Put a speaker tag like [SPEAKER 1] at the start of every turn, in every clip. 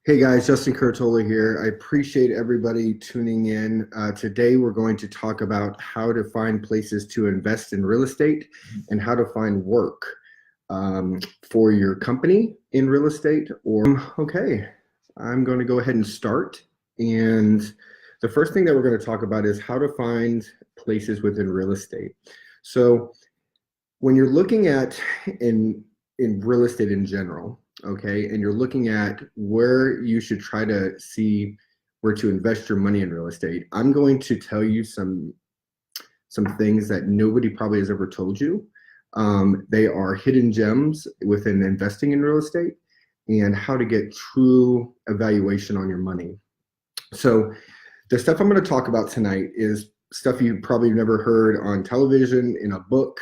[SPEAKER 1] Hey guys, Justin Curatola here. I appreciate everybody tuning in. Today we're going to talk about how to find places to invest in real estate and how to find work for your company in real estate. Okay, I'm going to go ahead and start. And the first thing that we're going to talk about is how to find places within real estate. So when you're looking at in real estate in general, okay, and you're looking at where you should try to see where to invest your money in real estate, I'm going to tell you some things that nobody probably has ever told you. They are hidden gems within investing in real estate and how to get true evaluation on your money. So the stuff I'm going to talk about tonight is stuff you probably never heard on television, in a book.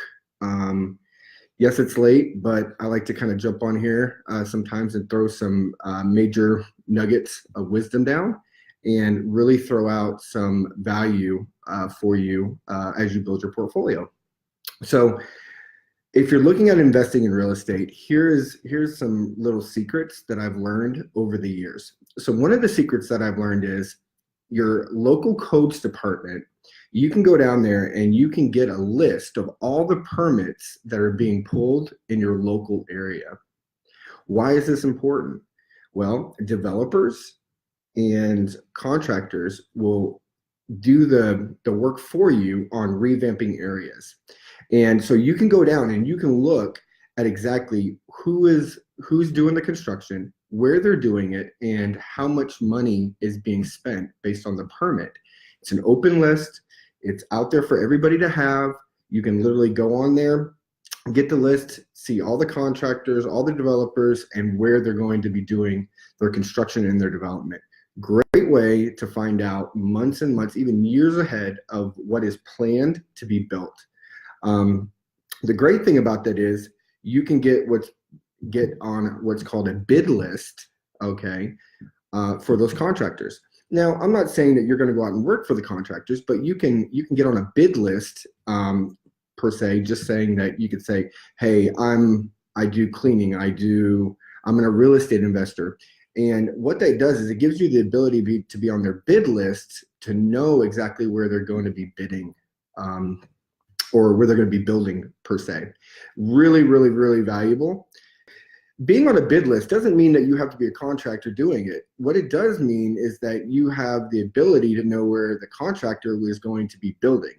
[SPEAKER 1] Yes, it's late, but I like to kind of jump on here sometimes and throw some major nuggets of wisdom down and really throw out some value for you as you build your portfolio. So if you're looking at investing in real estate, here's some little secrets that I've learned over the years. So one of the secrets that I've learned is your local codes department. You can go down there and you can get a list of all the permits that are being pulled in your local area. Why is this important? Well, developers and contractors will do the work for you on revamping areas. And so you can go down and you can look at exactly who's doing the construction, where they're doing it, and how much money is being spent based on the permit. It's an open list. It's out there for everybody to have. You can literally go on there, get the list, see all the contractors, all the developers, and where they're going to be doing their construction and their development. Great way to find out months and months, even years ahead of what is planned to be built. The great thing about that is you can get on what's called a bid list, okay, for those contractors. Now, I'm not saying that you're going to go out and work for the contractors, but you can get on a bid list per se, just saying that you could say, hey, I do cleaning, I'm a real estate investor. And what that does is it gives you the ability to be on their bid list to know exactly where they're going to be bidding or where they're going to be building per se. Really, really, really valuable. Being on a bid list doesn't mean that you have to be a contractor doing it. What it does mean is that you have the ability to know where the contractor is going to be building.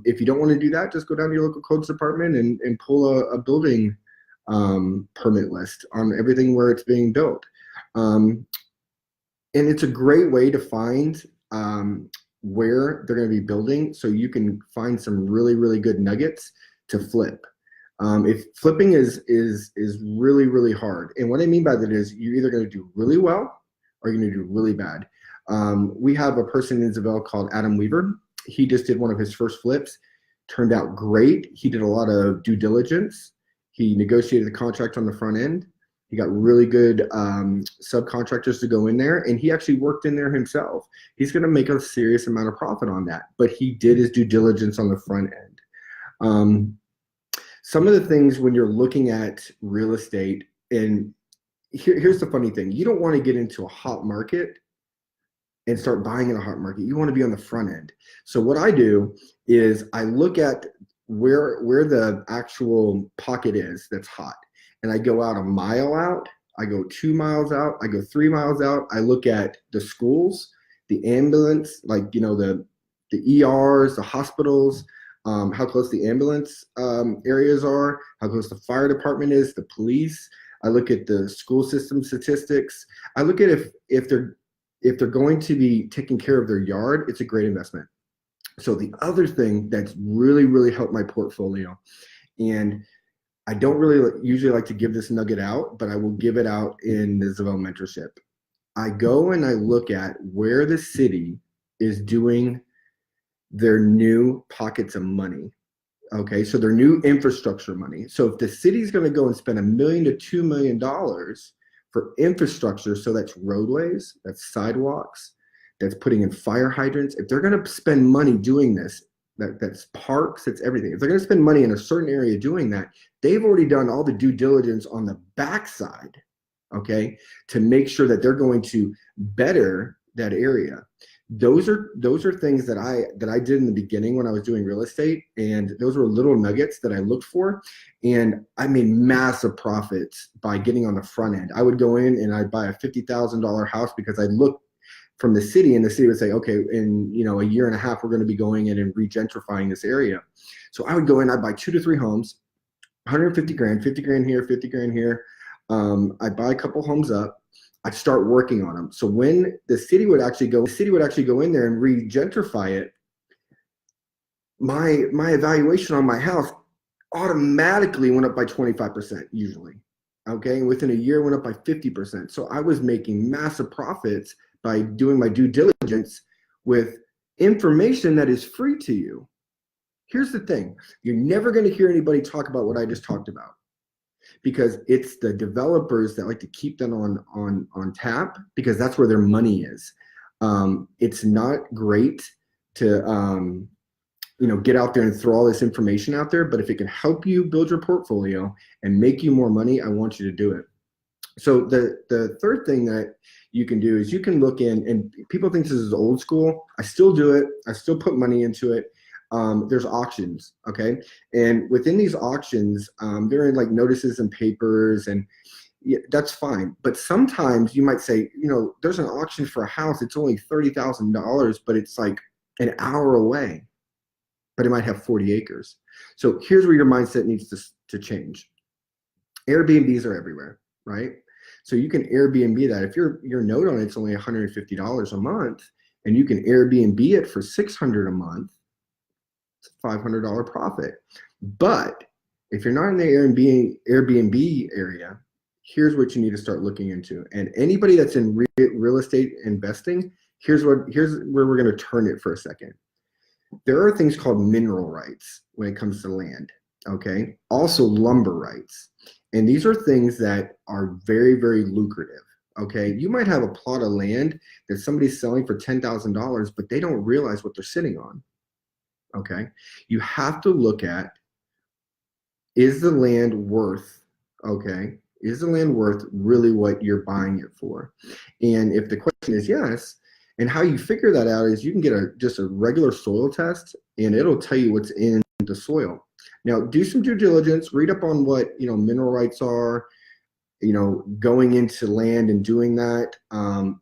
[SPEAKER 1] If you don't want to do that, just go down to your local codes department and pull a building permit list on everything where it's being built. And it's a great way to find where they're going to be building, so you can find some really, really good nuggets to flip. If flipping is really, really hard. And what I mean by that is you're either going to do really well or you're going to do really bad. We have a person in Isabel called Adam Weaver. He just did one of his first flips, turned out great. He did a lot of due diligence. He negotiated the contract on the front end. He got really good subcontractors to go in there, and he actually worked in there himself. He's going to make a serious amount of profit on that, but he did his due diligence on the front end. Some of the things when you're looking at real estate, and here's the funny thing, you don't want to get into a hot market and start buying in a hot market. You want to be on the front end. So what I do is I look at where the actual pocket is that's hot, and I go out a mile out, I go 2 miles out, I go 3 miles out. I look at the schools, the ambulance, like, the ERs, the hospitals, how close the ambulance areas are, how close the fire department is, the police. I look at the school system statistics. I look at if they're going to be taking care of their yard, it's a great investment. So the other thing that's really, really helped my portfolio, and I don't really usually like to give this nugget out, but I will give it out in the Isabel mentorship. I go and I look at where the city is doing their new pockets of money. Okay, so their new infrastructure money. So if the city's going to go and spend $1 million to $2 million for infrastructure, so that's roadways, that's sidewalks, that's putting in fire hydrants. If they're going to spend money doing this, that's parks, it's everything. If they're going to spend money in a certain area doing that, they've already done all the due diligence on the backside okay, to make sure that they're going to better that area. Those are things that I did in the beginning when I was doing real estate, and those were little nuggets that I looked for, and I made massive profits by getting on the front end. I would go in and I'd buy a $50,000 house because I looked from the city, and the city would say, okay, in a year and a half, we're going to be going in and regentrifying this area. So I would go in, I'd buy 2 to 3 homes, 150 grand, 50 grand here, 50 grand here. I'd buy a couple homes up. I'd start working on them. So when the city would actually go in there and regentrify it, my evaluation on my house automatically went up by 25% usually. Okay, and within a year went up by 50%. So I was making massive profits by doing my due diligence with information that is free to you. Here's the thing. You're never going to hear anybody talk about what I just talked about, because it's the developers that like to keep them on tap, because that's where their money is. It's not great to get out there and throw all this information out there, but if it can help you build your portfolio and make you more money, I want you to do it. So the third thing that you can do is you can look in, and people think this is old school. I still do it. I still put money into it. There's auctions, okay? And within these auctions, there are like notices and papers, and yeah, that's fine. But sometimes you might say, there's an auction for a house. It's only $30,000, but it's like an hour away, but it might have 40 acres. So here's where your mindset needs to change. Airbnbs are everywhere, right? So you can Airbnb that. If your note on it's only $150 a month, and you can Airbnb it for $600 a month, it's a $500 profit. But if you're not in the Airbnb area, here's what you need to start looking into. And anybody that's in real estate investing, here's where we're going to turn it for a second. There are things called mineral rights when it comes to land, okay? Also lumber rights. And these are things that are very, very lucrative, okay? You might have a plot of land that somebody's selling for $10,000, but they don't realize what they're sitting on, okay? You have to look at, is the land worth, okay? Is the land worth really what you're buying it for? And if the question is yes, and how you figure that out is you can get just a regular soil test, and it'll tell you what's in the soil. Now, do some due diligence, read up on what mineral rights are, going into land and doing that.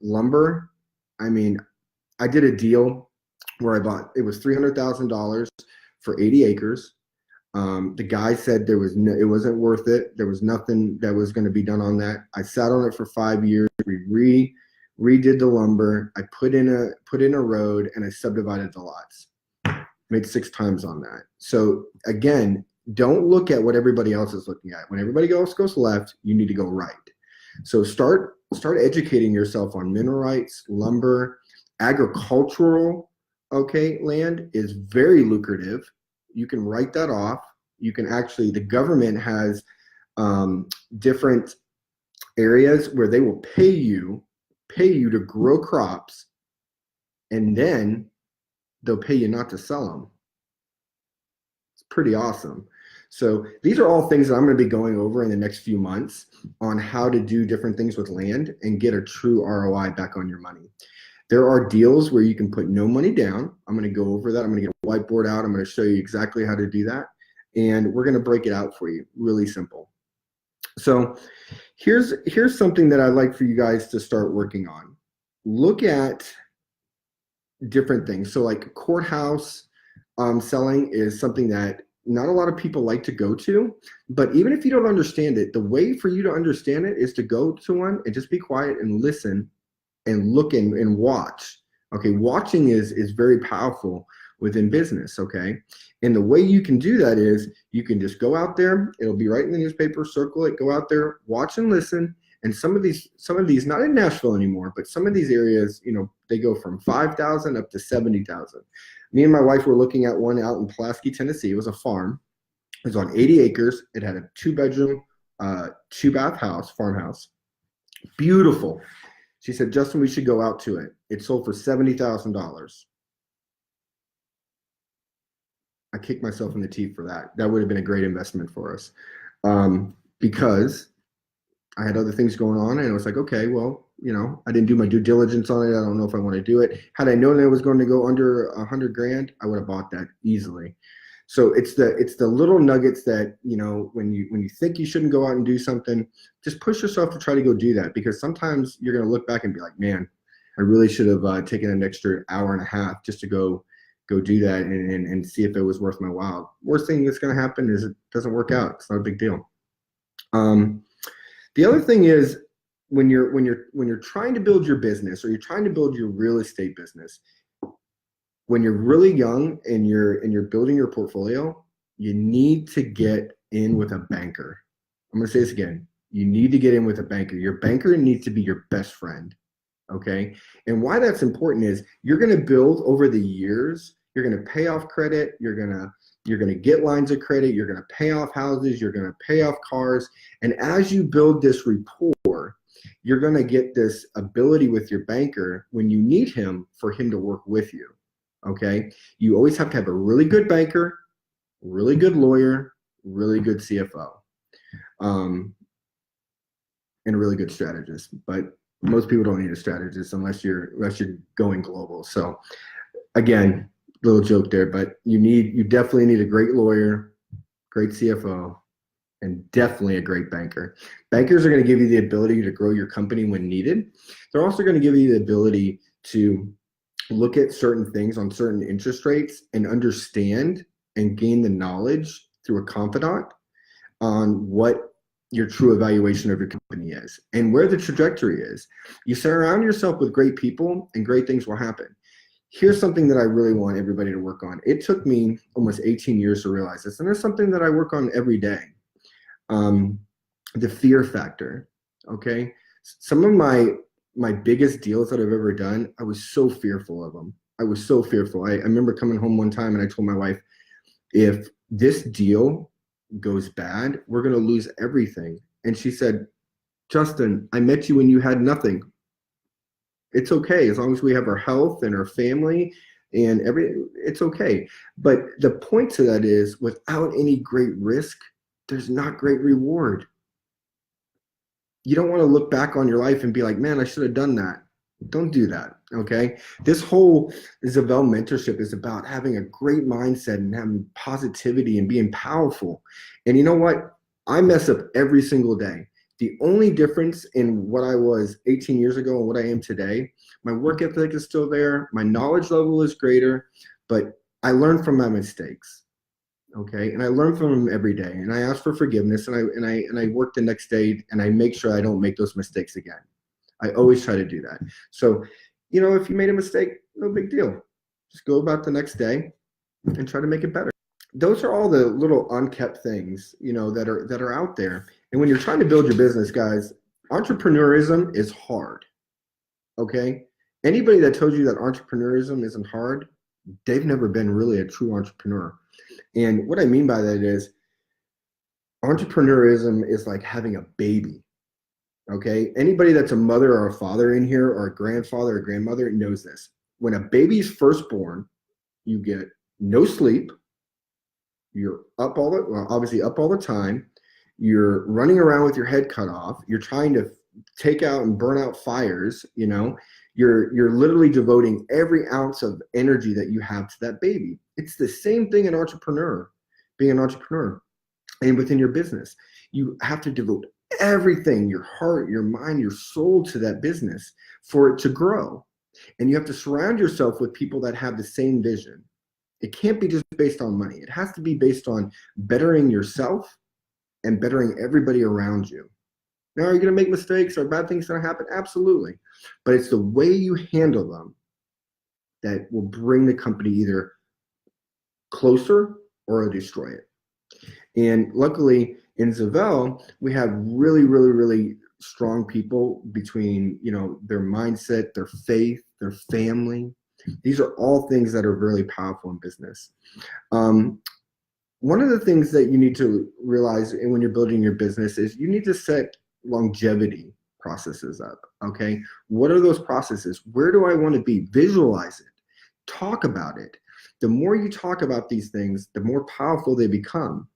[SPEAKER 1] Lumber, I mean, I did a deal where I bought, it was $300,000 for 80 acres. The guy said it wasn't worth it. There was nothing that was going to be done on that. I sat on it for 5 years. We redid the lumber. I put in a road, and I subdivided the lots. Made 6 times on that. So again, don't look at what everybody else is looking at. When everybody else goes left, you need to go right. So start educating yourself on mineral rights, lumber, agricultural, okay, land is very lucrative. You can write that off. You can actually, the government has different areas where they will pay you to grow crops, and then they'll pay you not to sell them. It's pretty awesome. So these are all things that I'm going to be going over in the next few months on how to do different things with land and get a true ROI back on your money. There are deals where you can put no money down. I'm going to go over that. I'm going to get a whiteboard out. I'm going to show you exactly how to do that. And we're going to break it out for you. Really simple. So here's something that I'd like for you guys to start working on. Look at different things. So like courthouse selling is something that not a lot of people like to go to, but even if you don't understand it, the way for you to understand it is to go to one and just be quiet and listen and look and watch. Okay, watching is very powerful within business, okay? And the way you can do that is you can just go out there, it'll be right in the newspaper, circle it, go out there, watch and listen. And some of these, not in Nashville anymore, but some of these areas, they go from 5,000 up to 70,000. Me and my wife were looking at one out in Pulaski, Tennessee. It was a farm. It was on 80 acres. It had a 2-bedroom, 2-bath house, farmhouse. Beautiful. She said, Justin, we should go out to it. It sold for $70,000. I kicked myself in the teeth for that. That would have been a great investment for us, because I had other things going on, and it was like, okay, well, I didn't do my due diligence on it. I don't know if I want to do it. Had I known it was going to go under 100 grand, I would have bought that easily. So it's the little nuggets that, when you think you shouldn't go out and do something, just push yourself to try to go do that, because sometimes you're going to look back and be like, man, I really should have taken an extra hour and a half just to go do that and see if it was worth my while. Worst thing that's going to happen is it doesn't work out. It's not a big deal. The other thing is, when you're trying to build your business, or you're trying to build your real estate business, when you're really young and you're building your portfolio, you need to get in with a banker. I'm going to say this again. You need to get in with a banker. Your banker needs to be your best friend. Okay. And why that's important is, you're going to build over the years. You're going to pay off credit. You're going to get lines of credit. You're going to pay off houses. You're going to pay off cars. And as you build this rapport, you're going to get this ability with your banker when you need him, for him to work with you. Okay. You always have to have a really good banker, really good lawyer, really good CFO, and a really good strategist. But most people don't need a strategist unless you're going global. So again, little joke there, but you definitely need a great lawyer, great CFO, and definitely a great banker. Bankers are going to give you the ability to grow your company when needed. They're also going to give you the ability to look at certain things on certain interest rates and understand and gain the knowledge through a confidant on what your true evaluation of your company is and where the trajectory is. You surround yourself with great people and great things will happen. Here's something that I really want everybody to work on. It took me almost 18 years to realize this, and it's something that I work on every day. The fear factor. Okay. Some of my biggest deals that I've ever done, I was so fearful of them. I was so fearful. I remember coming home one time and I told my wife, if this deal goes bad, we're going to lose everything. And she said, Justin, I met you when you had nothing. It's okay. As long as we have our health and our family and it's okay. But the point to that is, without any great risk, there's not great reward. You don't want to look back on your life and be like, man, I should have done that. Don't do that. Okay. This whole Zavelle mentorship is about having a great mindset and having positivity and being powerful. And you know what? I mess up every single day. The only difference in what I was 18 years ago and what I am today, my work ethic is still there. My knowledge level is greater, but I learn from my mistakes. Okay. And I learn from them every day, and I ask for forgiveness, and I work the next day, and I make sure I don't make those mistakes again. I always try to do that. So, if you made a mistake, no big deal. Just go about the next day and try to make it better. Those are all the little unkept things, that are out there. And when you're trying to build your business, guys, entrepreneurism is hard. Okay. Anybody that tells you that entrepreneurism isn't hard, they've never been really a true entrepreneur. And what I mean by that is, entrepreneurism is like having a baby. Okay. Anybody that's a mother or a father in here, or a grandfather or grandmother, knows this. When a baby's first born, you get no sleep. You're obviously up all the time. You're running around with your head cut off. You're trying to take out and burn out fires. You're literally devoting every ounce of energy that you have to that baby. It's the same thing being an entrepreneur, and within your business. You have to devote everything, your heart, your mind, your soul, to that business for it to grow. And you have to surround yourself with people that have the same vision. It can't be just based on money. It has to be based on bettering yourself and bettering everybody around you. Now, are you going to make mistakes? Are bad things going to happen? Absolutely. But it's the way you handle them that will bring the company either closer or destroy it. And luckily in Zavelle, we have really, really, really strong people between, their mindset, their faith, their family. These are all things that are really powerful in business. One of the things that you need to realize when you're building your business is you need to set longevity processes up. Okay. What are those processes? Where do I want to be? Visualize it. Talk about it. The more you talk about these things, the more powerful they become.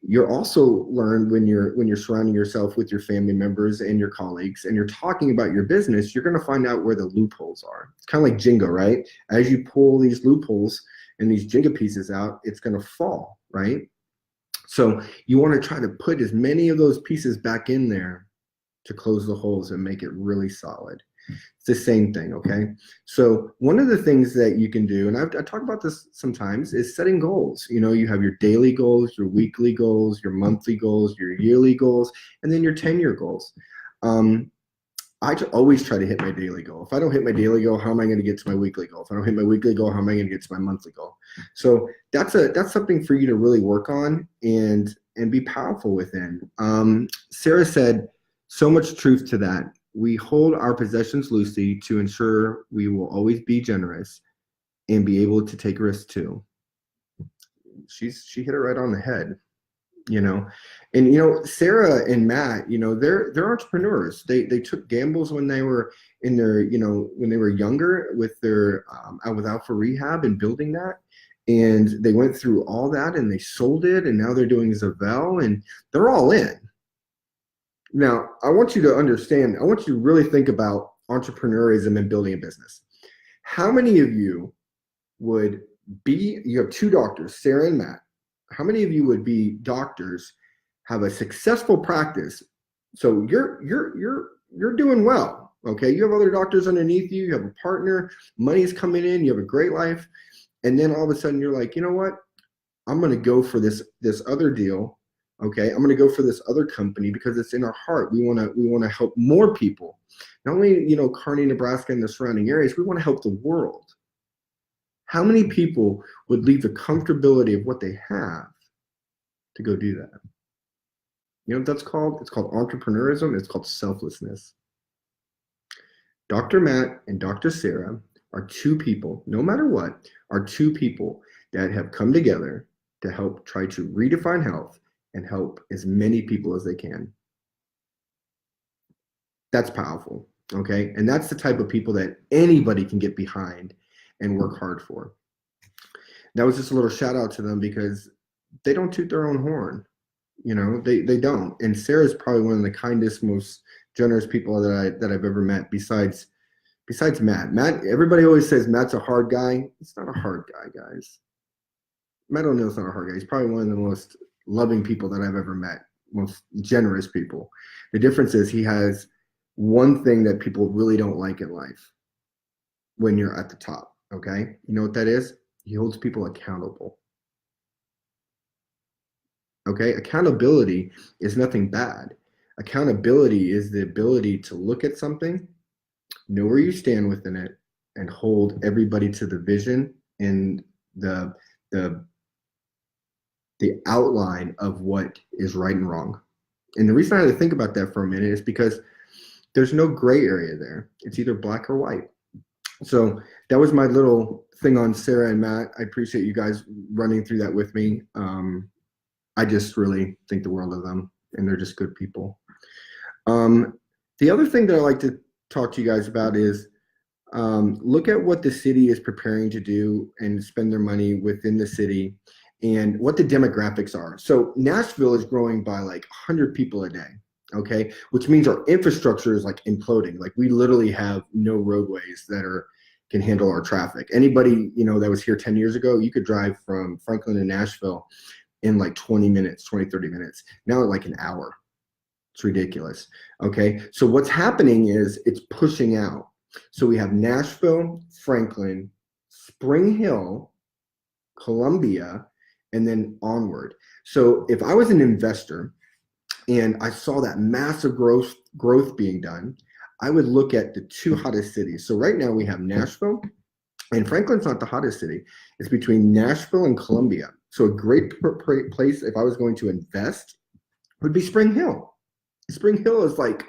[SPEAKER 1] You'll also learn when you're surrounding yourself with your family members and your colleagues and you're talking about your business, you're going to find out where the loopholes are. It's kind of like Jenga, right? As you pull these loopholes and these Jenga pieces out, it's going to fall, right? So you want to try to put as many of those pieces back in there to close the holes and make it really solid. It's the same thing, okay? So one of the things that you can do, and I talk about this sometimes, is setting goals. You know, you have your daily goals, your weekly goals, your monthly goals, your yearly goals, and then your 10-year goals. I always try to hit my daily goal. If I don't hit my daily goal, how am I going to get to my weekly goal? If I don't hit my weekly goal, how am I going to get to my monthly goal? So that's something for you to really work on and be powerful within. Sarah said, so much truth to that. We hold our possessions loosely to ensure we will always be generous and be able to take risks too. She hit it right on the head, you know. And you know, Sarah and Matt, you know, they're entrepreneurs. They took gambles when they were in their, you know, when they were younger with their with Alpha Rehab and building that. And they went through all that and they sold it, and now they're doing Zavelle and they're all in. Now, I want you to understand, I want you to really think about entrepreneurism and building a business. How many of you would be, you have two doctors, Sarah and Matt. How many of you would be doctors, have a successful practice? So you're doing well, okay? You have other doctors underneath you, you have a partner, money's coming in, you have a great life. And then all of a sudden you're like, you know what? I'm going to go for this other deal. Okay, I'm going to go for this other company because it's in our heart. We want to help more people, not only, you know, Kearney, Nebraska, and the surrounding areas. We want to help the world. How many people would leave the comfortability of what they have to go do that? You know what that's called? It's called entrepreneurism. It's called selflessness. Dr. Matt and Dr. Sarah are two people, no matter what, are two people that have come together to help try to redefine health and help as many people as they can. That's powerful, okay? And that's the type of people that anybody can get behind and work hard for. That was just a little shout out to them because they don't toot their own horn. You know, they don't. And Sarah's probably one of the kindest, most generous people that I've ever met besides Matt. Matt, everybody always says Matt's a hard guy. He's not a hard guy, guys. Matt O'Neill's not a hard guy. He's probably one of the most loving people that I've ever met, most generous people. The difference is he has one thing that people really don't like in life when you're at the top, okay? You know what that is? He holds people accountable. Okay? Accountability is nothing bad. Accountability is the ability to look at something, know where you stand within it, and hold everybody to the vision and the outline of what is right and wrong. And the reason I had to think about that for a minute is because there's no gray area there. It's either black or white. So that was my little thing on Sarah and Matt. I appreciate you guys running through that with me. I just really think the world of them, and they're just good people. The other thing that I like to talk to you guys about is look at what the city is preparing to do and spend their money within the city and what the demographics are. So Nashville is growing by like 100 people a day, okay? Which means our infrastructure is like imploding. Like we literally have no roadways that can handle our traffic. Anybody, you know, that was here 10 years ago, you could drive from Franklin to Nashville in like 20 minutes, 20, 30 minutes. Now like an hour. It's ridiculous, okay? So what's happening is it's pushing out. So we have Nashville, Franklin, Spring Hill, Columbia, and then onward. So if I was an investor and I saw that massive growth being done, I would look at the two hottest cities. So right now we have Nashville, and Franklin's not the hottest city. It's between Nashville and Columbia. So a great place if I was going to invest would be Spring Hill. Spring Hill is like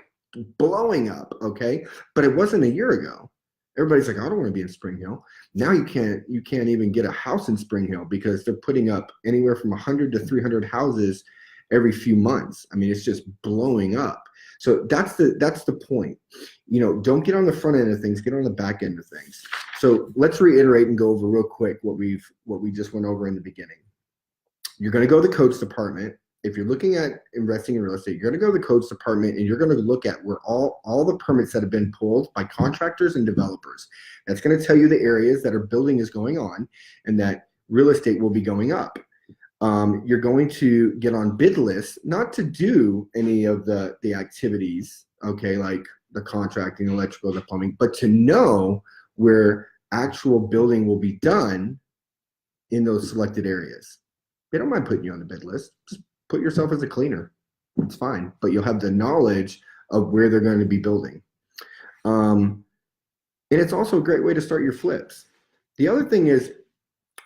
[SPEAKER 1] blowing up, okay? But it wasn't a year ago. Everybody's like, I don't want to be in Spring Hill. Now you can't even get a house in Spring Hill because they're putting up anywhere from 100 to 300 houses every few months. I mean, it's just blowing up. So that's the point. You know, don't get on the front end of things, get on the back end of things. So let's reiterate and go over real quick what we just went over in the beginning. You're going to go to the codes department. If you're looking at investing in real estate, you're going to go to the codes department and you're going to look at where all the permits that have been pulled by contractors and developers. That's going to tell you the areas that are building is going on and that real estate will be going up. You're going to get on bid lists, not to do any of the activities, okay, like the contracting, electrical, the plumbing, but to know where actual building will be done in those selected areas. They don't mind putting you on the bid list. Just put yourself as a cleaner. It's fine, but you'll have the knowledge of where they're going to be building. And it's also a great way to start your flips. The other thing is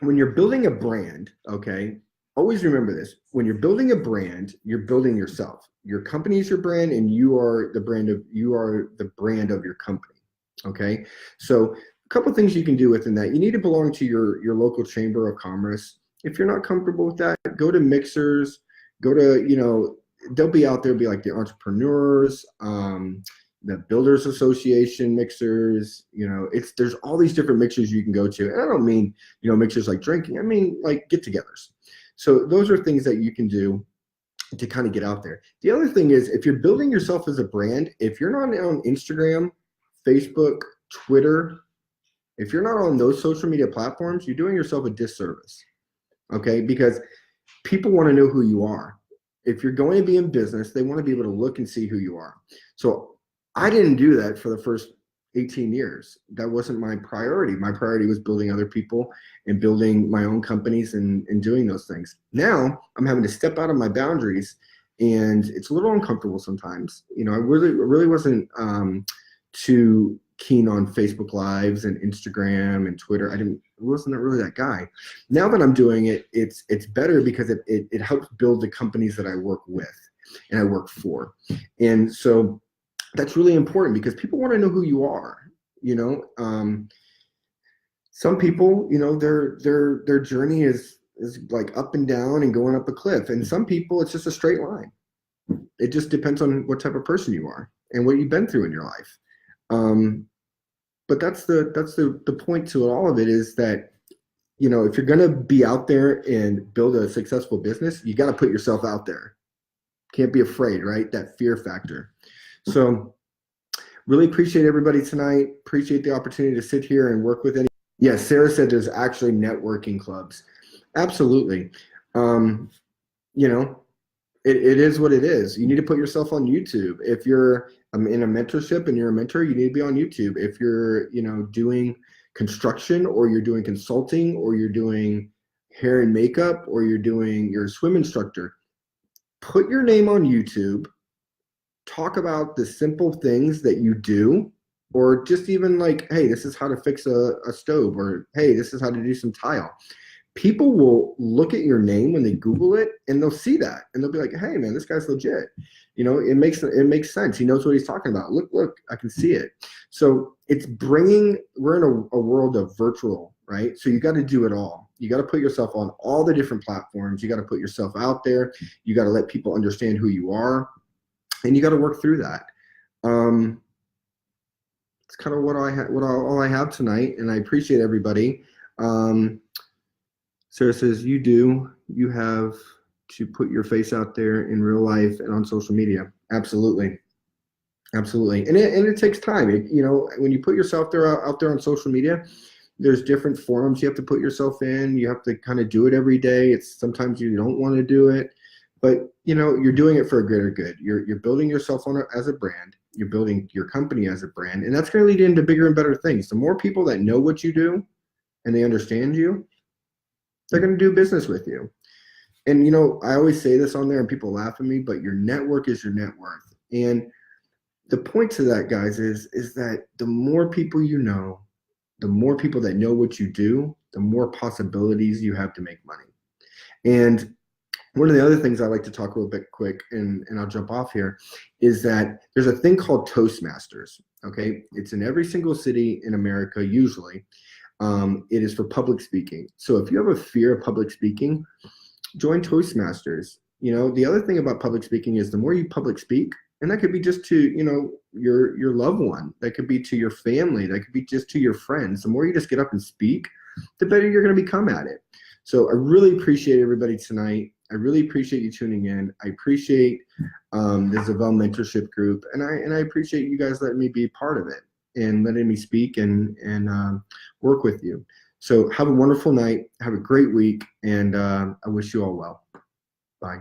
[SPEAKER 1] when you're building a brand, okay, always remember this. When you're building a brand, you're building yourself. Your company is your brand and you are the brand of your company. Okay. So a couple of things you can do within that. You need to belong to your local chamber of commerce. If you're not comfortable with that, go to mixers, go to, they'll be out there, be like the entrepreneurs, the builders association mixers, there's all these different mixers you can go to. And I don't mean, mixers like drinking. I mean like get-togethers. So those are things that you can do to kind of get out there. The other thing is if you're building yourself as a brand, if you're not on Instagram, Facebook, Twitter, if you're not on those social media platforms, you're doing yourself a disservice, okay? Because people want to know who you are. If you're going to be in business, they want to be able to look and see who you are. So I didn't do that for the first 18 years. That wasn't my priority. My priority was building other people and building my own companies and doing those things. Now I'm having to step out of my boundaries and it's a little uncomfortable sometimes. I really wasn't too keen on Facebook Lives and Instagram and Twitter. I wasn't really that guy. Now that I'm doing it, it's better because it helps build the companies that I work with and I work for. And so that's really important because people want to know who you are. Some people, their journey is like up and down and going up a cliff. And some people, it's just a straight line. It just depends on what type of person you are and what you've been through in your life. But that's the point to all of it is that, if you're going to be out there and build a successful business, you got to put yourself out there. Can't be afraid, right? That fear factor. So really appreciate everybody tonight. Appreciate the opportunity to sit here and work with any. Yes, Sarah said there's actually networking clubs. Absolutely. It is what it is. You need to put yourself on YouTube. If you're in a mentorship and you're a mentor, you need to be on YouTube. If you're, doing construction or you're doing consulting or you're doing hair and makeup or you're a swim instructor, put your name on YouTube. Talk about the simple things that you do, or just even like, hey, this is how to fix a stove, or hey, this is how to do some tile. People will look at your name when they Google it and they'll see that and they'll be like, hey man, this guy's legit. It makes sense. He knows what he's talking about. Look, I can see it. So we're in a world of virtual, right? So you got to do it all. You got to put yourself on all the different platforms. You got to put yourself out there. You got to let people understand who you are. And you got to work through that. It's kind of all I have tonight, and I appreciate everybody. Sarah says you have to put your face out there in real life and on social media. Absolutely, and it takes time. When you put yourself out there on social media, there's different forums you have to put yourself in. You have to kind of do it every day. Sometimes you don't want to do it. But you're doing it for a greater good. You're building yourself as a brand. You're building your company as a brand, and that's going to lead into bigger and better things. The more people that know what you do and they understand you, they're going to do business with you. And I always say this on there, and people laugh at me, but your network is your net worth. And the point to that, guys, is that the more people you know, the more people that know what you do, the more possibilities you have to make money. And one of the other things I like to talk a little bit quick, and I'll jump off here, is that there's a thing called Toastmasters, okay? It's in every single city in America, usually. It is for public speaking. So if you have a fear of public speaking, join Toastmasters. The other thing about public speaking is the more you public speak, and that could be just to, your loved one, that could be to your family, that could be just to your friends. The more you just get up and speak, the better you're going to become at it. So I really appreciate everybody tonight. I really appreciate you tuning in. I appreciate the Zavell Mentorship Group, and I appreciate you guys letting me be a part of it and letting me speak and work with you. So have a wonderful night. Have a great week, and I wish you all well. Bye.